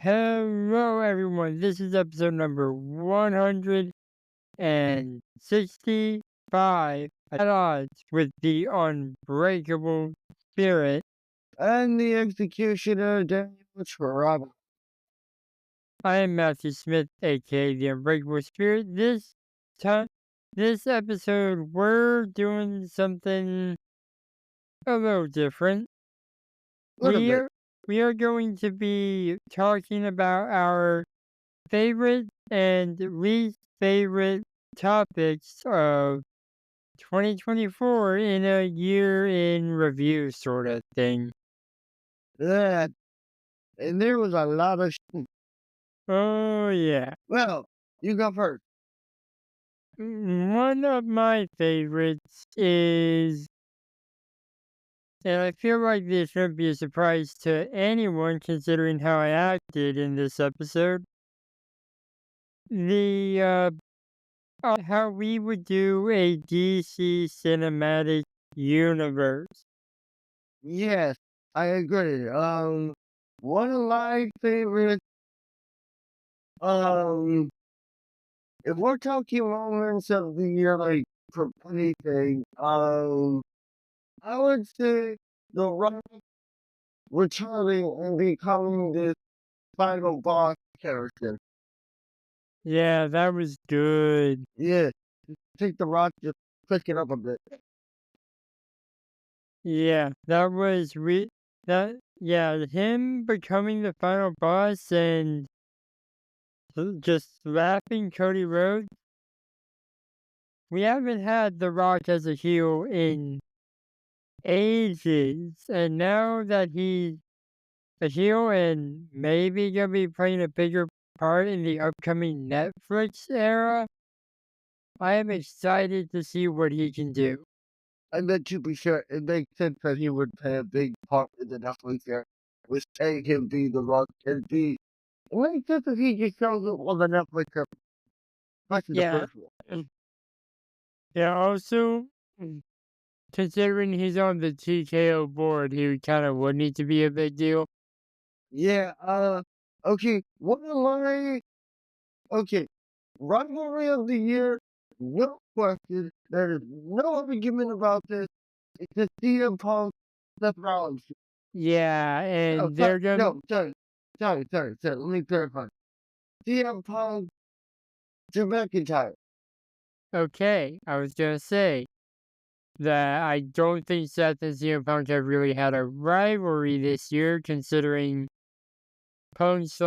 Hello, everyone. This is episode number 165 at odds with the Unbreakable Spirit. And the executioner, Daniel Trouble. I am Matthew Smith, aka the Unbreakable Spirit. This episode, we're doing something a little different. Little We bit. are, we are going to be talking about our favorite and least favorite topics of 2024 in a year in review sort of thing. Yeah. And there was a lot of Oh, yeah. Well, you go first. One of my favorites is, and I feel like this shouldn't be a surprise to anyone considering how I acted in this episode, the how we would do a DC cinematic universe. Yes, I agree. One of my favorites, um, if we're talking moments of the year, like for anything, I would say The Rock returning and becoming this final boss character. Yeah, that was good. Yeah, take The Rock, just pick it up a bit. Yeah, that was him becoming the final boss and just slapping Cody Rhodes. We haven't had The Rock as a heel in ages, and now that he's a heel and maybe gonna be playing a bigger part in the upcoming Netflix era, I am excited to see what he can do. And then to be sure, it makes sense that he would play a big part in the Netflix here, with saying him be the Rock and be. It makes sense that he just shows up on the Netflix, especially the Yeah. first one. Yeah, also, considering he's on the TKO board, he kind of would need to be a big deal. Yeah, okay, what am I? Okay, rivalry of the year, no question. There is no argument about this. It's the CM Punk Seth Rollins. Yeah, Oh, and sorry, they're gonna. no, sorry. Let me clarify. CM Punk Drew McIntyre. Okay, I was gonna say that I don't think Seth and CM Punk have really had a rivalry this year, considering Punk's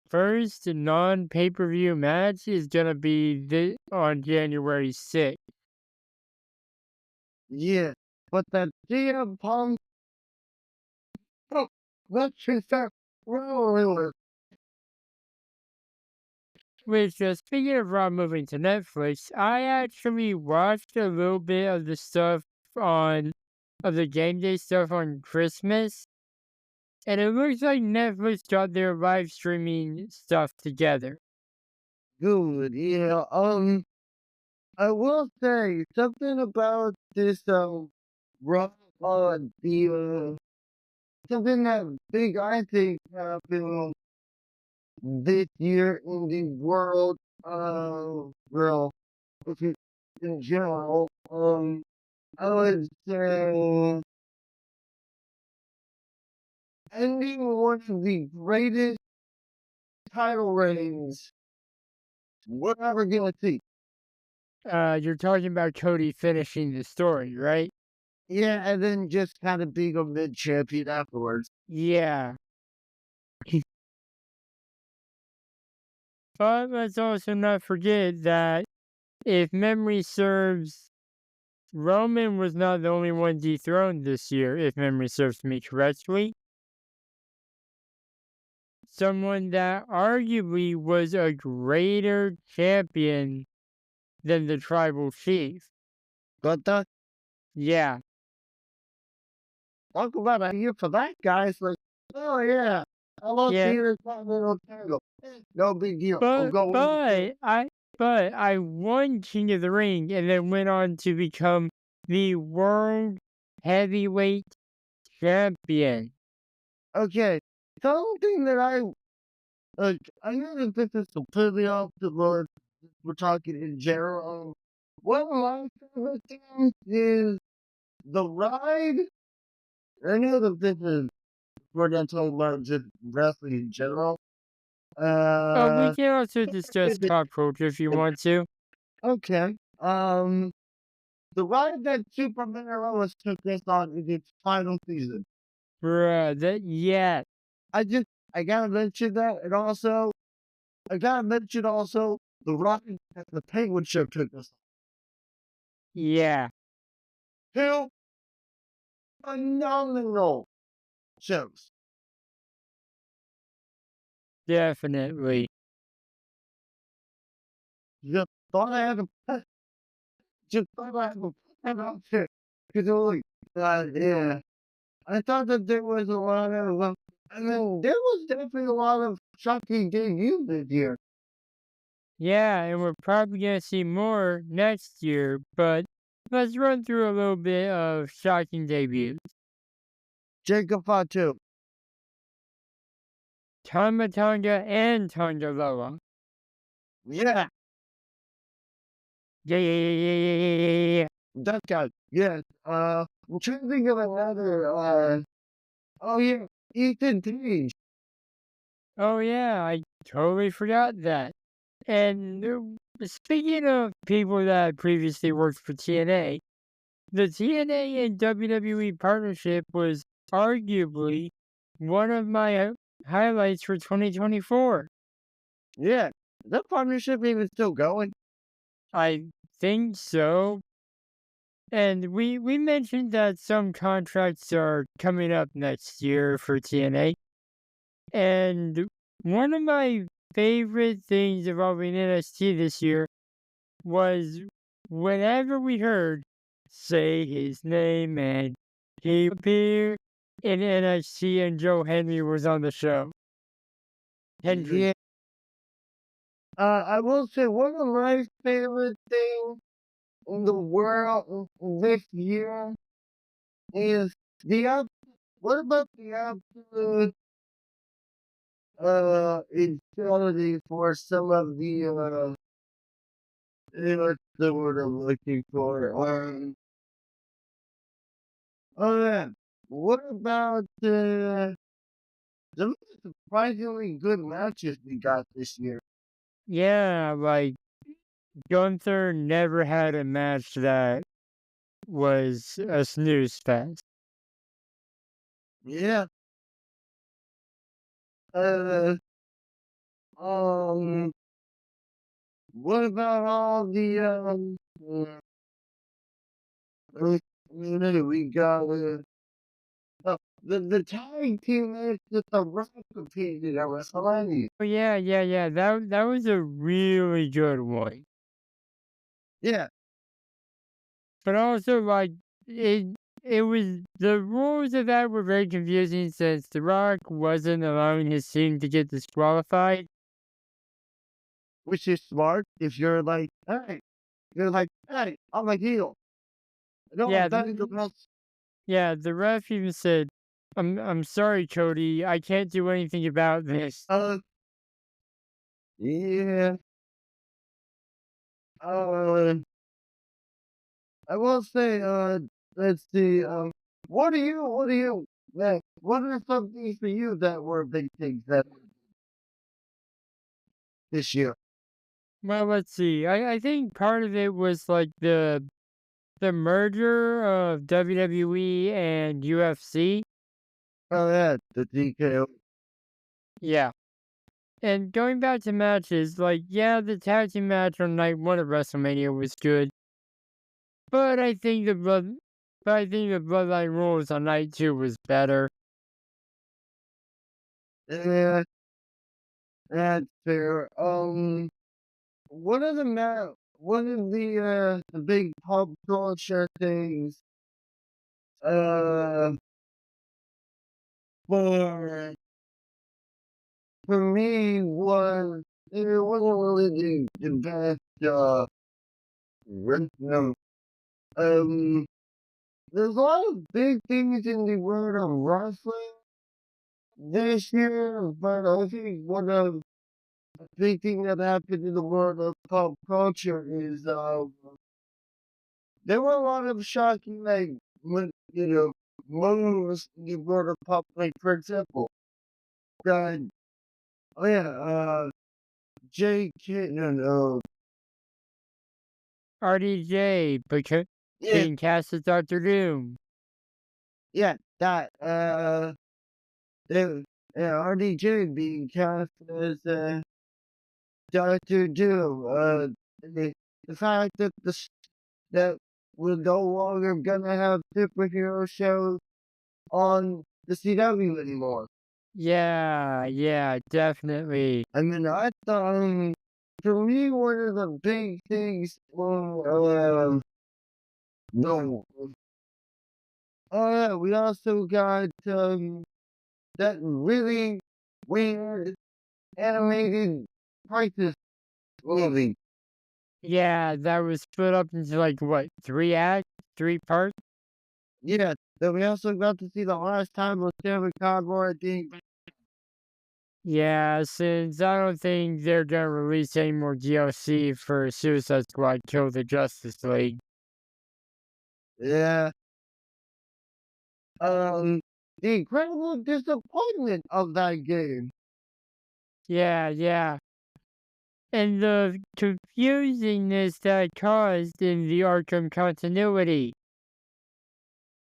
first non pay per view match is gonna be on January 6th. Yeah, but that CM Punk, oh, let's just start rolling with. Which, speaking of Raw moving to Netflix, I actually watched a little bit of the stuff of the game day stuff on Christmas, and it looks like Netflix got their live streaming stuff together. Good, yeah. I will say something about this rock on the something that big I think happened this year in the world well okay, in general. I would say ending one of the greatest title reigns we're ever gonna see. You're talking about Cody finishing the story, right? Yeah, and then just kind of being a mid champion afterwards. Yeah. But let's also not forget that if memory serves, Roman was not the only one dethroned this year, if memory serves me correctly. Someone that arguably was a greater champion than the tribal chief. But that Yeah. talk about a year for that guy. It's like, oh yeah, I love Yeah. seeing this Continental title. No big deal. I'm But going. but I but I won King of the Ring and then went on to become the world heavyweight champion. Okay, something that I know that this is completely off the board. We're talking in general. One of my favorite things is the ride. I know that this is we're not talking about just wrestling in general. We Uh, can also discuss pop culture if you want to. okay. The ride that Super Mario Bros. Took us on in its final season. Bruh, yeah, I just I gotta mention that, and also I gotta mention also the ride that the Penguin Show took us yeah, on. Two phenomenal shows. definitely. Just thought I had to just thought I had to put that out there. Because like, yeah. I thought that there was a lot of I mean, there was definitely a lot of shocking debuts this year. Yeah, and we're probably gonna see more next year, but let's run through a little bit of shocking debuts. Jacob Fatu. Tama Tonga and Tonga Loa. Yeah, Yeah, yeah, yeah, yeah, yeah, yeah, yeah, yeah. that guy. Yes. I'm trying to think of another oh yeah, Ethan Page. Oh yeah, I totally forgot that. And speaking of people that previously worked for TNA, the TNA and WWE partnership was arguably one of my highlights for 2024. Yeah. Is that partnership even still going? I think so. And we mentioned that some contracts are coming up next year for TNA. And one of my favorite things involving NXT this year was whenever we heard say his name and he appeared in NXT and Joe Henry was on the show. Hendry. Yeah. I will say one of my favorite things in the world this year is the what about the absolute infidelity for some of the what's the word I'm looking for? Oh yeah. What about the surprisingly good matches we got this year? Yeah, like Gunther never had a match that was a snooze fest. Yeah. Uh um what about all the we got the tag team match that the Rock competed at WrestleMania. Oh yeah, yeah, yeah. That was a really good one. Yeah. But also like it it was the rules of that were very confusing since The Rock wasn't allowing his team to get disqualified. Which is smart if you're like, hey, I'm a heel. No, I'm Yeah, better than us. yeah, the ref even said, I'm sorry, Cody, I can't do anything about this. Uh, yeah. Uh, I will say, let's see, man, what are some things for you that were big things that this year? Well, let's see. I think part of it was like the merger of WWE and UFC. Oh, yeah, the DKO. Yeah. And going back to matches, like, yeah, the tag team match on night one of WrestleMania was good, but I think the Bloodline Rules on night two was better. Yeah, that's fair. One of the big pop culture things, uh, for for me was it wasn't really the best no. Um there's a lot of big things in the world of wrestling, this year, but I think one of the big thing that happened in the world of pop culture is there were a lot of shocking like moves in the world of pop, like for example, that oh yeah, J.K. No, no, RDJ yeah, being cast as Doctor Doom. yeah, that they, RDJ being cast as Doctor Doom. The fact that that we're no longer gonna have superhero shows on the CW anymore. Yeah, yeah, definitely. I mean, I thought, for me, one of the big things, no, oh yeah, we also got, that really weird animated crisis movie. Yeah, that was split up into like what, 3 acts, 3 parts? Yeah, that we also got to see the last time of Sarah Connor being, Yeah, since I don't think they're gonna release any more DLC for Suicide Squad Kill the Justice League. yeah, the incredible disappointment of that game. Yeah, yeah. And the confusingness that caused in the Arkham continuity.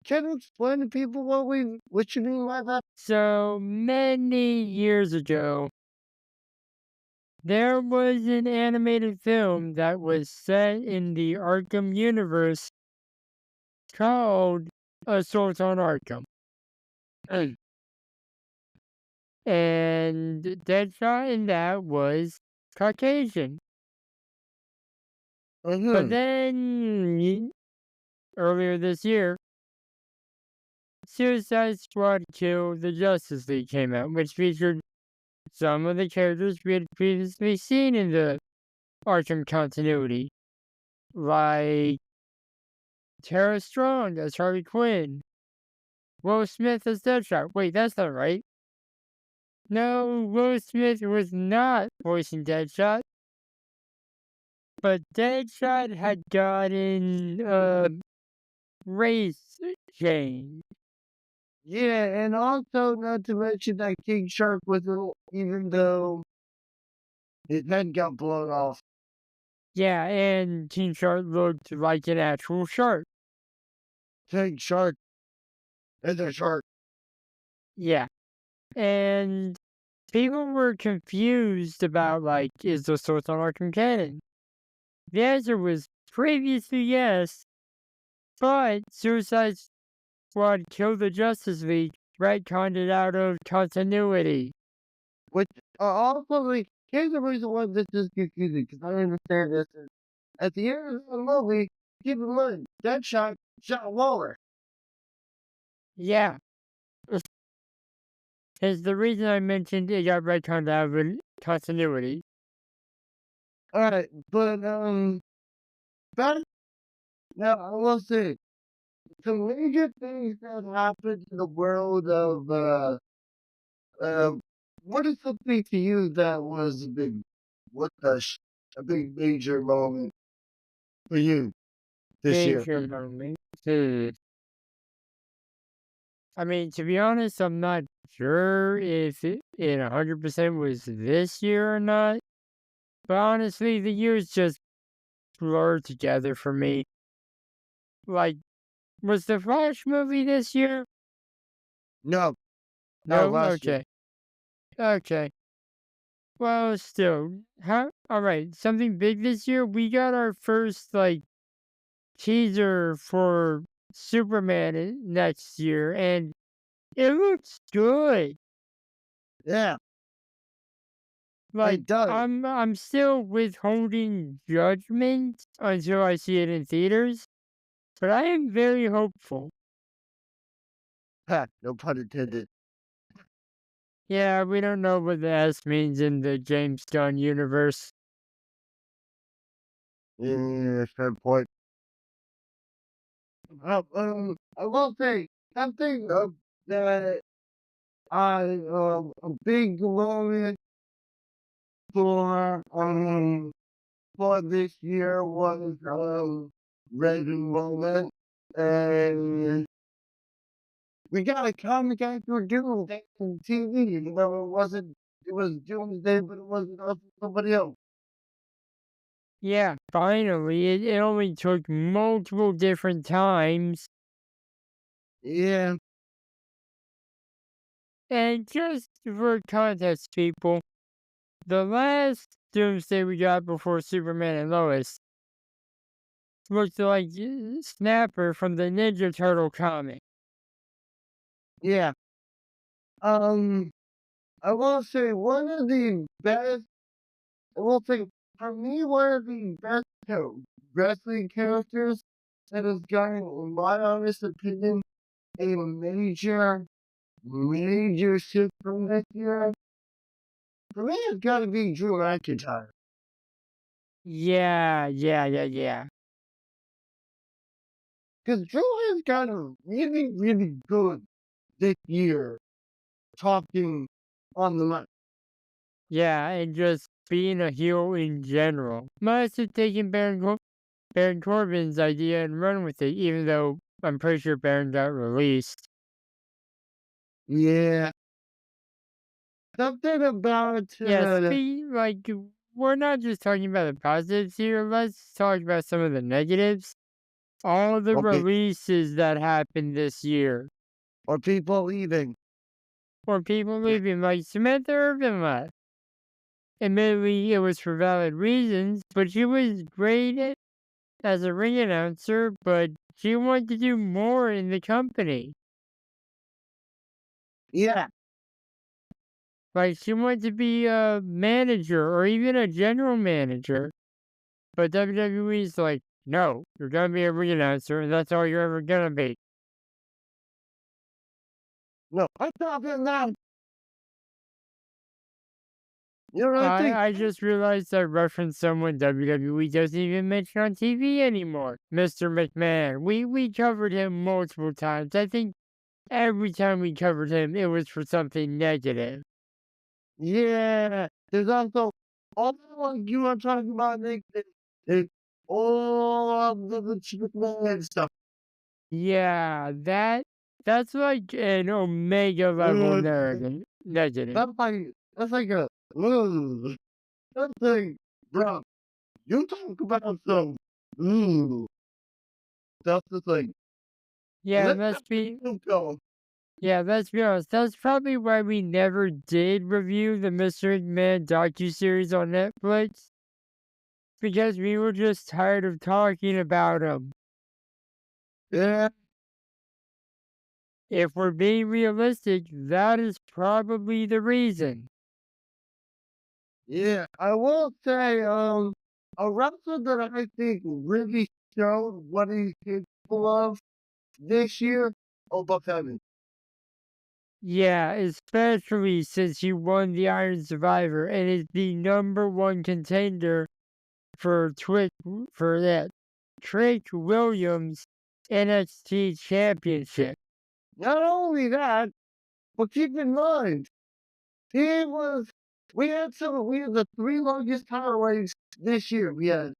Can you explain to people what you mean by that? So many years ago, there was an animated film that was set in the Arkham universe called Assault on Arkham. And Deadshot in that was Caucasian. But Mm-hmm. then, earlier this year, Suicide Squad Kill the Justice League came out, which featured some of the characters we had previously seen in the Arkham continuity, like Tara Strong as Harley Quinn, Will Smith as Deadshot. Wait, that's not right. No, Will Smith was not voicing Deadshot, but Deadshot had gotten race change. Yeah, and also not to mention that King Shark was even though his head got blown off. Yeah, and King Shark looked like an actual shark. King Shark is a shark. Yeah. And people were confused about, like, is the Source on Arkham canon? The answer was previously yes, but Suicide Squad Kill the Justice League retconned it out of continuity. Which also like here's the reason why this is confusing because I don't understand this. At the end of the movie, keep in mind, Deadshot shot Waller. Yeah, is the reason I mentioned it got retconned out of continuity. Alright, but that now I will say some major things that happened in the world of uh what is something to you that was a big what the a big major moment for you this year? Major moment. I mean, to be honest, I'm not sure if it 100% was this year or not. But honestly, the years just blur together for me. Like, was the Flash movie this year? No, that was No? last year. Okay. Okay. Well, still. Alright, something big this year? We got our first, like, teaser for Superman next year, and it looks good. Yeah, Like, it does. I'm still withholding judgment until I see it in theaters, but I am very hopeful. Ha, no pun intended. Yeah, we don't know what the S means in the James Gunn universe. Yeah, fair point. I will say something that A big glory for, for this year was, Red Enrollment, and we got a comic actor Doomsday on TV, even though it was Doomsday, but it wasn't us, somebody else. Yeah, finally, it only took multiple different times. Yeah, And just for context, people, the last Doomsday we got before Superman and Lois looked like Snapper from the Ninja Turtle comic. yeah. Um, I will say one of the best, I will say, for me, one of the best wrestling characters that has gotten, in my honest opinion, a major shift from this year. For me, it's got to be Drew McIntyre. Yeah. Because Drew has gotten really good this year talking on the mic. Yeah, and just being a heel in general. Must have taken Baron Corbin's idea and run with it, even though I'm pretty sure Baron got released. Yeah. Something about, Yeah, we're not just talking about the positives here. Let's talk about some of the negatives. All the okay, releases that happened this year, or people leaving. or people leaving, like Samantha Irvin left. Admittedly, it was for valid reasons, but she was great as a ring announcer, but she wanted to do more in the company. Yeah, Like, she wanted to be a manager or even a general manager. But WWE's like, no, you're gonna be a ring announcer, and that's all you're ever gonna be. no, I'm talking now. You know what I think? I just realized I referenced someone WWE doesn't even mention on TV anymore. Mr. McMahon. We covered him multiple times. I think every time we covered him, it was for something negative. Yeah, there's also all the ones you are talking about, Nick. There's all of the McMahon stuff. Yeah, that's like an Omega level Uh, negative. that's like a, ooh, that's like, bro, you talk about some, ooh, stuff that's like, Yeah, let that go. let's be honest. That's probably why we never did review the Mr. McMahon docuseries on Netflix. Because we were just tired of talking about him. Yeah, If we're being realistic, that is probably the reason. yeah. I will say, a wrestler that I think really showed what he's capable of this year, Obafemi. Yeah, especially since he won the Iron Survivor and is the #1 contender for Trick Williams NXT Championship. Not only that, but keep in mind, he was. We had the three longest title reigns this year. We had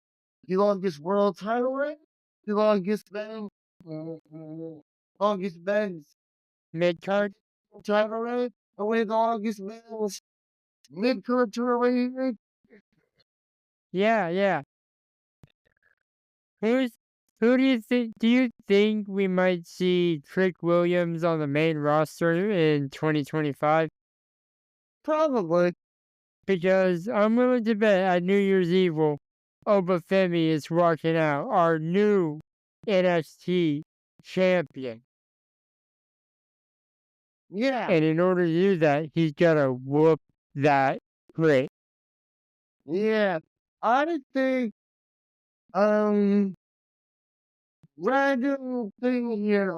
the longest world title reign, the longest men's Mid card? title reign, and we had the longest men's mid-card title reign. Yeah. Who's who do you think we might see Trick Williams on the main roster in 2025? Probably. Because I'm willing to bet at New Year's Eve, Obafemi is walking out, our new NXT champion. Yeah. And in order to do that, he's got to whoop that prick. Yeah. I think, um, random thing here.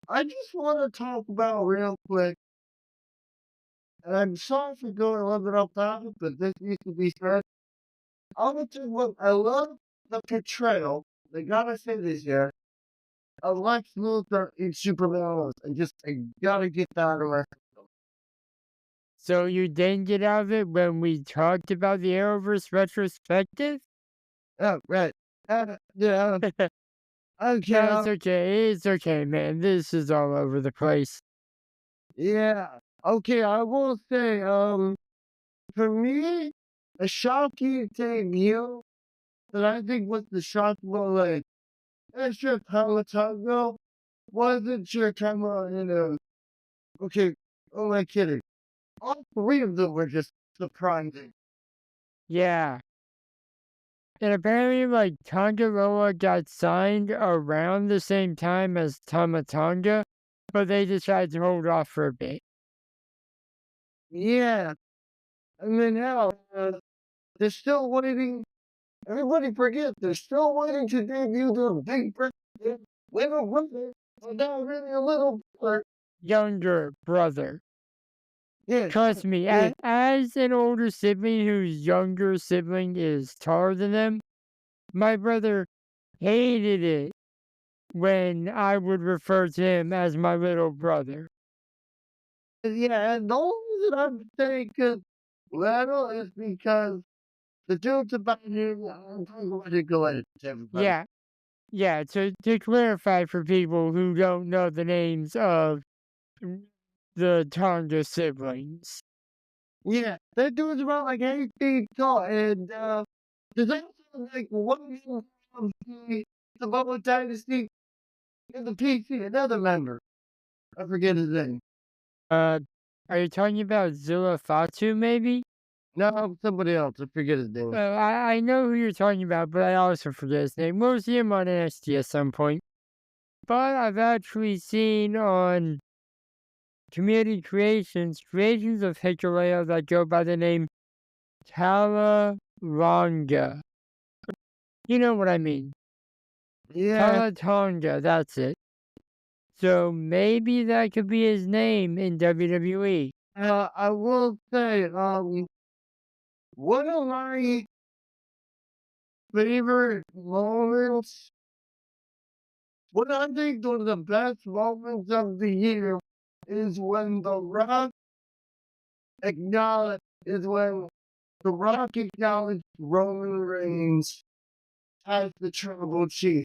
I just want to talk about real quick, and I'm sorry for going a little bit off topic, but this needs to be said. I want to look. I love the portrayal. They gotta say this here. Of Lex Luthor in Superman, and just I gotta get that around. So you didn't get out of it when we talked about the Arrowverse retrospective? Oh, right. Yeah. Okay. No, it's okay. It's okay, man. This is all over the place. Yeah. Okay. I will say, for me, a shocking debut that I think was the shock more like extra Palatago wasn't sure Tama in a okay, oh my kidding. All three of them were just surprising. Yeah. And apparently, like, Tongaroa got signed around the same time as Tamatonga, but they decided to hold off for a bit. Yeah. And then hell, they're still waiting. Everybody forget they're still waiting to debut their big birthday little brother. And now really a little brother. Younger brother. Yeah, Trust me, yeah, as an older sibling whose younger sibling is taller than them, my brother hated it when I would refer to him as my little brother. yeah. And the only reason I'm saying because little is because the dude's about here. I'm going to go ahead, everybody. Yeah, yeah, to clarify for people who don't know the names of the Tonga siblings. Yeah, that dude's about like 8 feet tall, and there's also like one member of the Bubble Dynasty in the PC, another member. I forget his name. Uh, are you talking about Zilla Fatu, maybe? No, somebody else. I forget his name. I know who you're talking about, but I also forget his name. We'll see him on NXT at some point. But I've actually seen on community creations of Hikuleo that go by the name Talalonga. You know what I mean. Yeah, Talatonga, that's it. So maybe that could be his name in WWE. I will say, one of my favorite moments, what I think one of the best moments of the year is when The Rock is when The Rock acknowledged Roman Reigns as the Tribal Chief.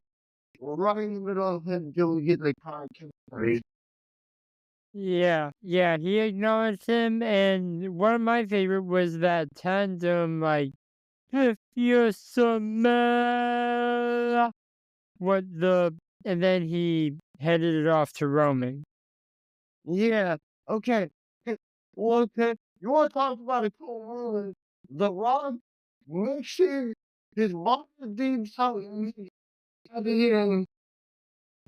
Right in the middle of him doing it like podcast. Right? Yeah, he acknowledged him, and one of my favorite was that tandem, like, if you smell what the, and then he headed it off to Roman. Yeah. Okay. Well, okay. You want to talk about a cool moment? The Rock mixing his modern theme song in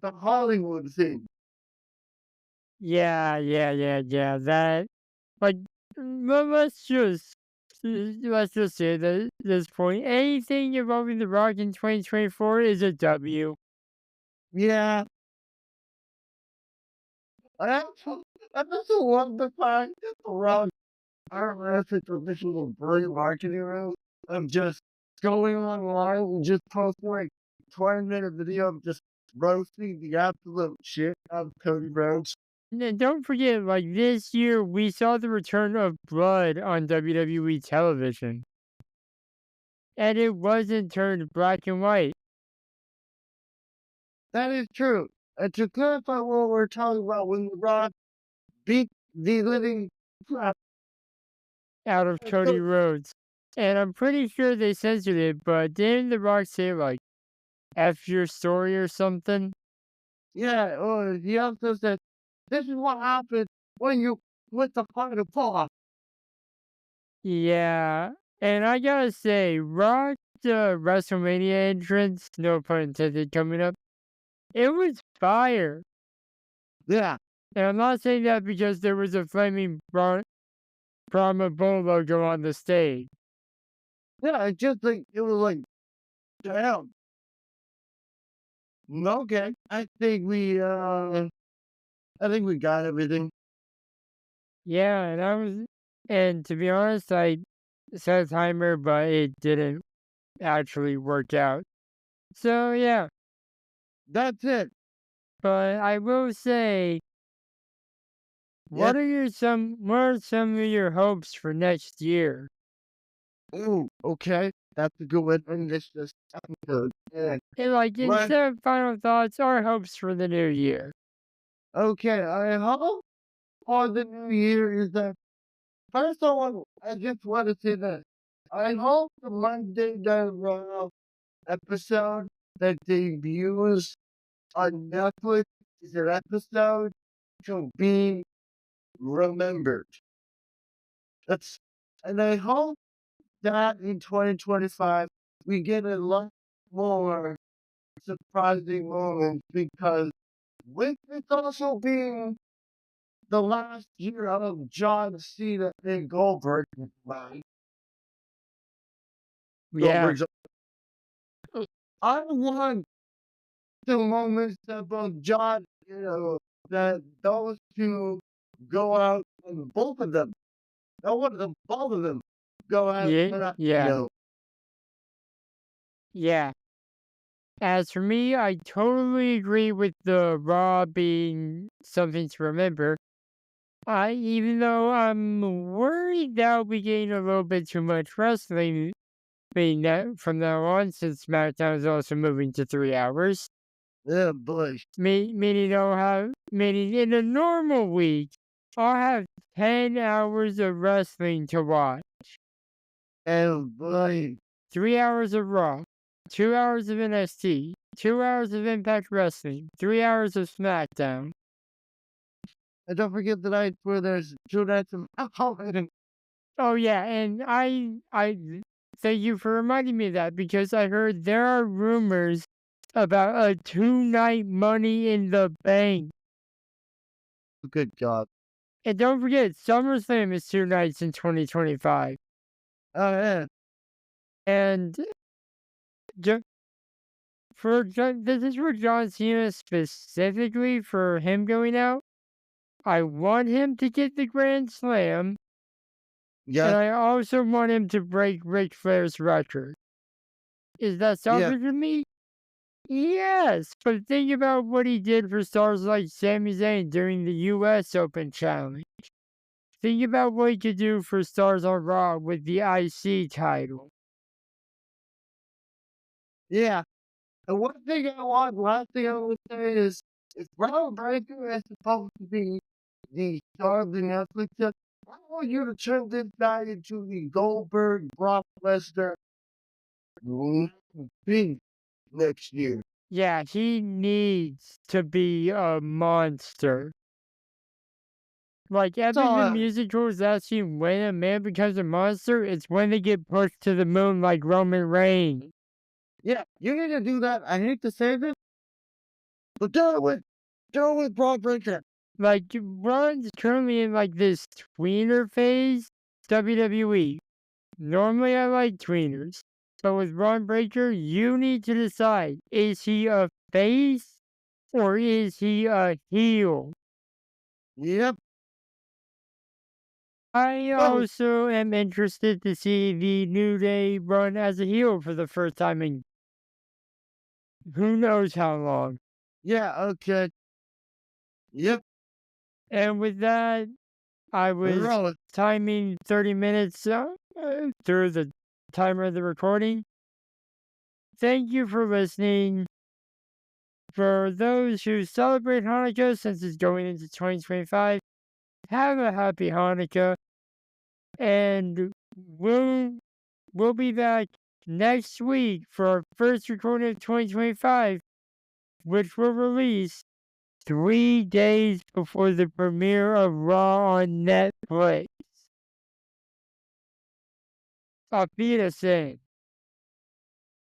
the Hollywood scene. Yeah. That, like, let's just say that at this point, anything involving The Rock in 2024 is a W. Yeah. I also, I also love the fact that The Rock RS a traditional brilliant marketing room of just going online and just posting like 20-minute video of just roasting the absolute shit out of Cody Rhodes. And don't forget, like, this year we saw the return of blood on WWE television, and it wasn't turned black and white That is true. And to clarify what we're talking about, when The Rock beat the living crap out of out of Cody Cody. Rhodes. And I'm pretty sure they censored it, but didn't The Rock say, like, F your story or something? Yeah, or he also said, this is what happens when you with the final paw. Yeah. And I gotta say, Rock's WrestleMania entrance, no pun intended, coming up, it was fire. Yeah. And I'm not saying that because there was a flaming Brahma Bull logo on the stage. Yeah, it just like it was like damn. Okay. I think we got everything. Yeah, and to be honest, I set a timer, but it didn't actually work out. So yeah, That's it. but I will say Yep. What are some of your hopes for next year? Ooh, okay. That's a good way to end this episode. Yeah. And like Right. instead of final thoughts, our hopes for the new year. Okay. I hope for the new year is that first of all, I just want to say this. I hope the Monday Night Raw episode that debuts on Netflix is an episode to be remembered. That's and I hope that in 2025 we get a lot more surprising moments because with it also being the last year of John Cena and Goldberg, right? Yeah. Goldberg's. I want the moments that both John, that those two go out and both of them, I want them, both of them go out Yeah. and, Yeah. Yeah. As for me, I totally agree with the Raw being something to remember. Even though I'm worried that I'll be getting a little bit too much wrestling being that from now on, since SmackDown is also moving to 3 hours. yeah, boy, Meaning meaning in a normal week, I'll have 10 hours of wrestling to watch. and boy, 3 hours of Raw, 2 hours of NXT, 2 hours of Impact Wrestling, 3 hours of SmackDown. and don't forget the night where there's two nights of alcohol and Oh yeah, and I thank you for reminding me of that because I heard there are rumors about a 2 night Money in the Bank. good God. And don't forget, SummerSlam is 2 nights in 2025. Oh yeah, And ju- this is for John Cena specifically for him going out. I want him to get the Grand Slam, and yes, I also want him to break Ric Flair's record. Is that yeah, selfish of me? Yes, but think about what he did for stars like Sami Zayn during the US Open Challenge. Think about what he could do for stars on Raw with the IC title. yeah. And one thing I want, last thing I would say is, if Brown Breaker is supposed to be the star of the Netflix show, I want you to turn this guy into the Goldberg Brock Lesnar beat next year. Yeah, he needs to be a monster. Like epic the So, musical is actually when a man becomes a monster, it's when they get pushed to the moon like Roman Reigns. yeah, you need to do that. I hate to say this, but do it with Brock Breaker. Like Ron's currently in like this tweener phase, WWE. Normally I like tweeners, but with Ron Breaker, you need to decide, is he a face or is he a heel? Yep. I Well, also am interested to see the New Day run as a heel for the first time in who knows how long. yeah, okay. Yep. And with that, I We're was rolling. timing 30 minutes through the timer of the recording. Thank you for listening. For those who celebrate Hanukkah, since it's going into 2025, have a happy Hanukkah. And we'll be back next week for our first recording of 2025, which will release 3 days before the premiere of Raw on Netflix. Auf Wiedersehen.